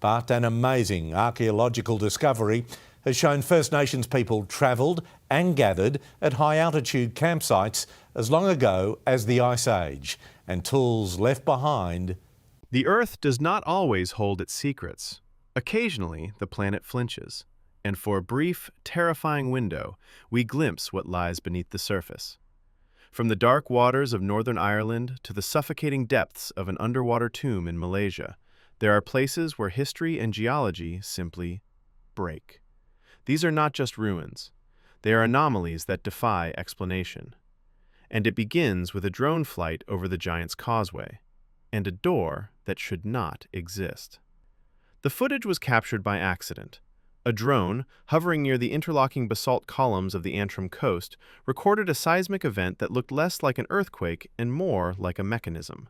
But an amazing archaeological discovery has shown First Nations people travelled and gathered at high altitude campsites as long ago as the Ice Age, and tools left behind. The Earth does not always hold its secrets. Occasionally, the planet flinches, and for a brief, terrifying window, we glimpse what lies beneath the surface. From the dark waters of Northern Ireland to the suffocating depths of an underwater tomb in Malaysia, there are places where history and geology simply break. These are not just ruins. They are anomalies that defy explanation. And it begins with a drone flight over the Giant's Causeway, and a door that should not exist. The footage was captured by accident. A drone, hovering near the interlocking basalt columns of the Antrim coast, recorded a seismic event that looked less like an earthquake and more like a mechanism.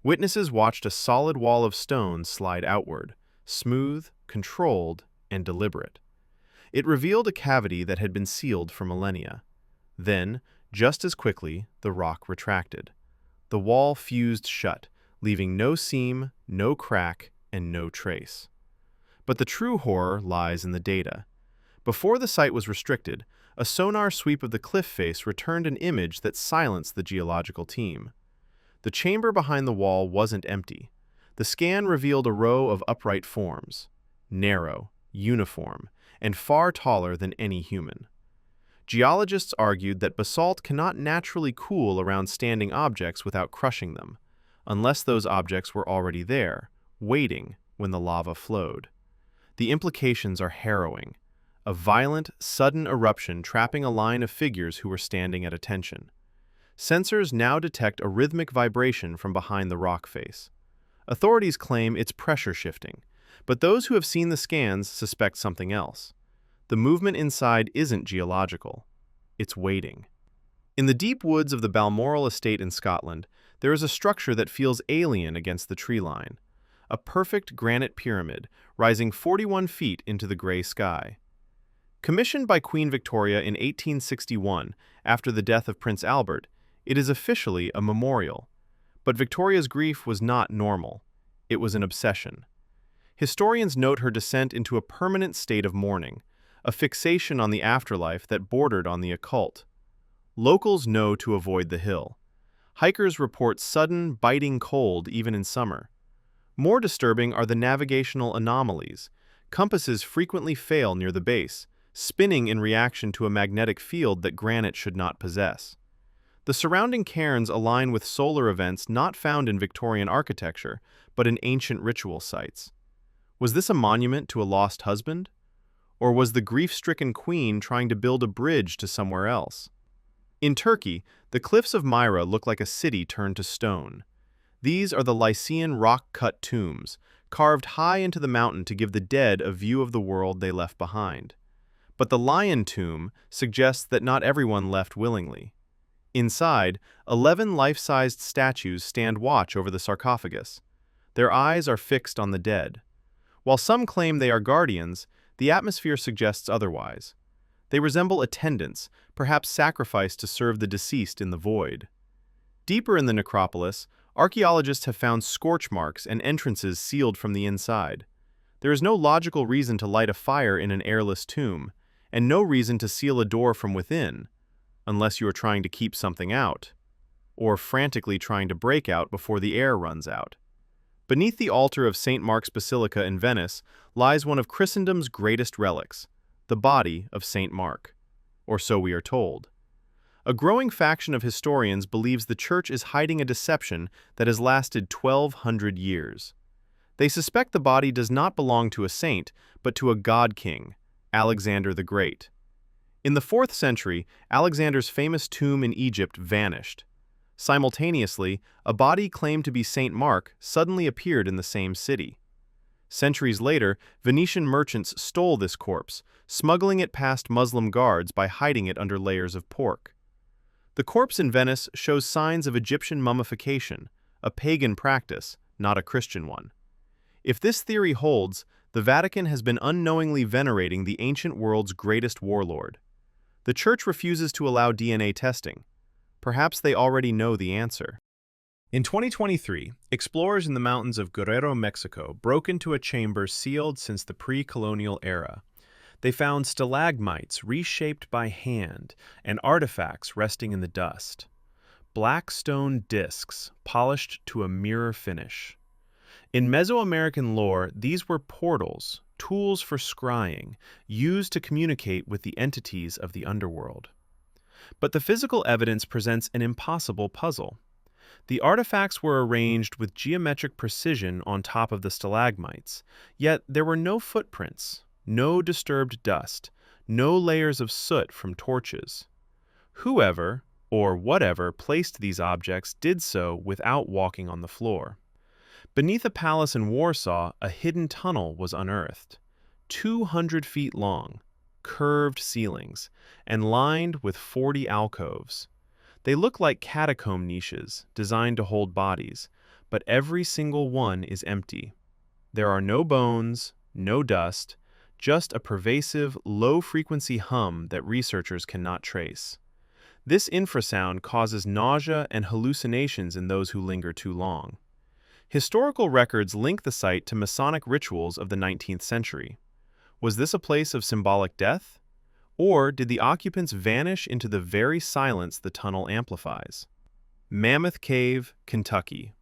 Witnesses watched a solid wall of stone slide outward, smooth, controlled, and deliberate. It revealed a cavity that had been sealed for millennia. Then, just as quickly, the rock retracted. The wall fused shut, leaving no seam, no crack, and no trace. But the true horror lies in the data. Before the site was restricted, a sonar sweep of the cliff face returned an image that silenced the geological team. The chamber behind the wall wasn't empty. The scan revealed a row of upright forms, narrow, uniform, and far taller than any human. Geologists argued that basalt cannot naturally cool around standing objects without crushing them, unless those objects were already there, waiting when the lava flowed. The implications are harrowing. A violent, sudden eruption trapping a line of figures who were standing at attention. Sensors now detect a rhythmic vibration from behind the rock face. Authorities claim it's pressure shifting, but those who have seen the scans suspect something else. The movement inside isn't geological. It's waiting. In the deep woods of the Balmoral estate in Scotland, there is a structure that feels alien against the tree line. A perfect granite pyramid, rising 41 feet into the gray sky. Commissioned by Queen Victoria in 1861, after the death of Prince Albert, it is officially a memorial. But Victoria's grief was not normal. It was an obsession. Historians note her descent into a permanent state of mourning, a fixation on the afterlife that bordered on the occult. Locals know to avoid the hill. Hikers report sudden, biting cold even in summer. More disturbing are the navigational anomalies. Compasses frequently fail near the base, spinning in reaction to a magnetic field that granite should not possess. The surrounding cairns align with solar events not found in Victorian architecture, but in ancient ritual sites. Was this a monument to a lost husband? Or was the grief-stricken queen trying to build a bridge to somewhere else? In Turkey, the cliffs of Myra look like a city turned to stone. These are the Lycian rock-cut tombs, carved high into the mountain to give the dead a view of the world they left behind. But the lion tomb suggests that not everyone left willingly. Inside, 11 life-sized statues stand watch over the sarcophagus. Their eyes are fixed on the dead. While some claim they are guardians, the atmosphere suggests otherwise. They resemble attendants, perhaps sacrificed to serve the deceased in the void. Deeper in the necropolis, archaeologists have found scorch marks and entrances sealed from the inside. There is no logical reason to light a fire in an airless tomb, and no reason to seal a door from within, unless you are trying to keep something out, or frantically trying to break out before the air runs out. Beneath the altar of St. Mark's Basilica in Venice lies one of Christendom's greatest relics, the body of St. Mark, or so we are told. A growing faction of historians believes the church is hiding a deception that has lasted 1,200 years. They suspect the body does not belong to a saint, but to a god king, Alexander the Great. In the 4th century, Alexander's famous tomb in Egypt vanished. Simultaneously, a body claimed to be St. Mark suddenly appeared in the same city. Centuries later, Venetian merchants stole this corpse, smuggling it past Muslim guards by hiding it under layers of pork. The corpse in Venice shows signs of Egyptian mummification, a pagan practice, not a Christian one. If this theory holds, the Vatican has been unknowingly venerating the ancient world's greatest warlord. The Church refuses to allow DNA testing. Perhaps they already know the answer. In 2023, explorers in the mountains of Guerrero, Mexico, broke into a chamber sealed since the pre-colonial era. They found stalagmites reshaped by hand and artifacts resting in the dust. Black stone discs polished to a mirror finish. In Mesoamerican lore, these were portals, tools for scrying, used to communicate with the entities of the underworld. But the physical evidence presents an impossible puzzle. The artifacts were arranged with geometric precision on top of the stalagmites, yet there were no footprints, no disturbed dust, no layers of soot from torches. Whoever, or whatever, placed these objects did so without walking on the floor. Beneath a palace in Warsaw, a hidden tunnel was unearthed, 200 feet long, curved ceilings, and lined with 40 alcoves. They look like catacomb niches designed to hold bodies, but every single one is empty. There are no bones, no dust, just a pervasive, low-frequency hum that researchers cannot trace. This infrasound causes nausea and hallucinations in those who linger too long. Historical records link the site to Masonic rituals of the 19th century. Was this a place of symbolic death? Or did the occupants vanish into the very silence the tunnel amplifies? Mammoth Cave, Kentucky.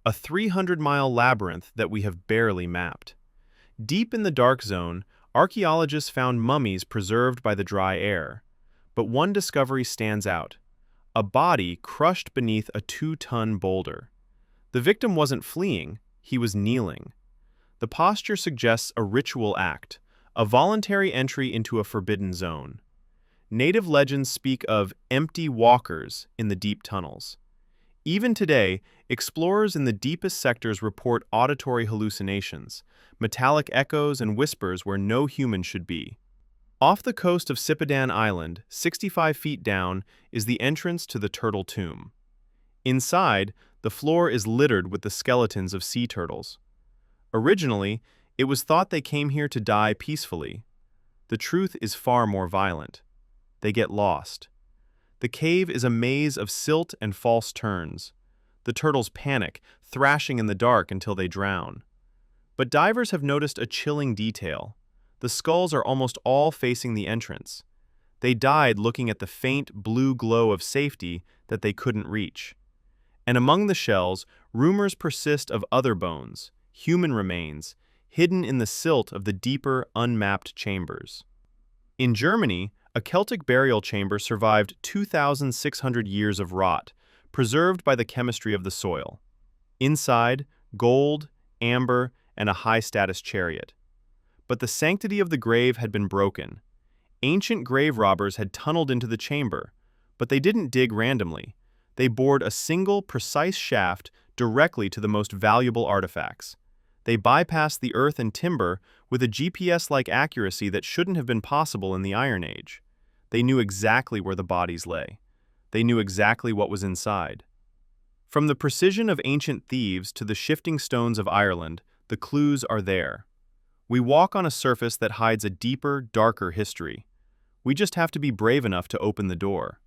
A 300-mile labyrinth that we have barely mapped. Deep in the dark zone, archaeologists found mummies preserved by the dry air. But one discovery stands out: a body crushed beneath a 2-ton boulder. The victim wasn't fleeing, he was kneeling. The posture suggests a ritual act, a voluntary entry into a forbidden zone. Native legends speak of empty walkers in the deep tunnels. Even today, explorers in the deepest sectors report auditory hallucinations, metallic echoes and whispers where no human should be. Off the coast of Sipadan Island, 65 feet down, is the entrance to the turtle tomb. Inside, the floor is littered with the skeletons of sea turtles. Originally, it was thought they came here to die peacefully. The truth is far more violent. They get lost. The cave is a maze of silt and false turns. The turtles panic, thrashing in the dark until they drown. But divers have noticed a chilling detail. The skulls are almost all facing the entrance. They died looking at the faint blue glow of safety that they couldn't reach. And among the shells, rumors persist of other bones, human remains, hidden in the silt of the deeper, unmapped chambers. In Germany, a Celtic burial chamber survived 2,600 years of rot, preserved by the chemistry of the soil. Inside, gold, amber, and a high-status chariot. But the sanctity of the grave had been broken. Ancient grave robbers had tunneled into the chamber, but they didn't dig randomly. They bored a single, precise shaft directly to the most valuable artifacts. They bypassed the earth and timber with a GPS-like accuracy that shouldn't have been possible in the Iron Age. They knew exactly where the bodies lay. They knew exactly what was inside. From the precision of ancient thieves to the shifting stones of Ireland, the clues are there. We walk on a surface that hides a deeper, darker history. We just have to be brave enough to open the door.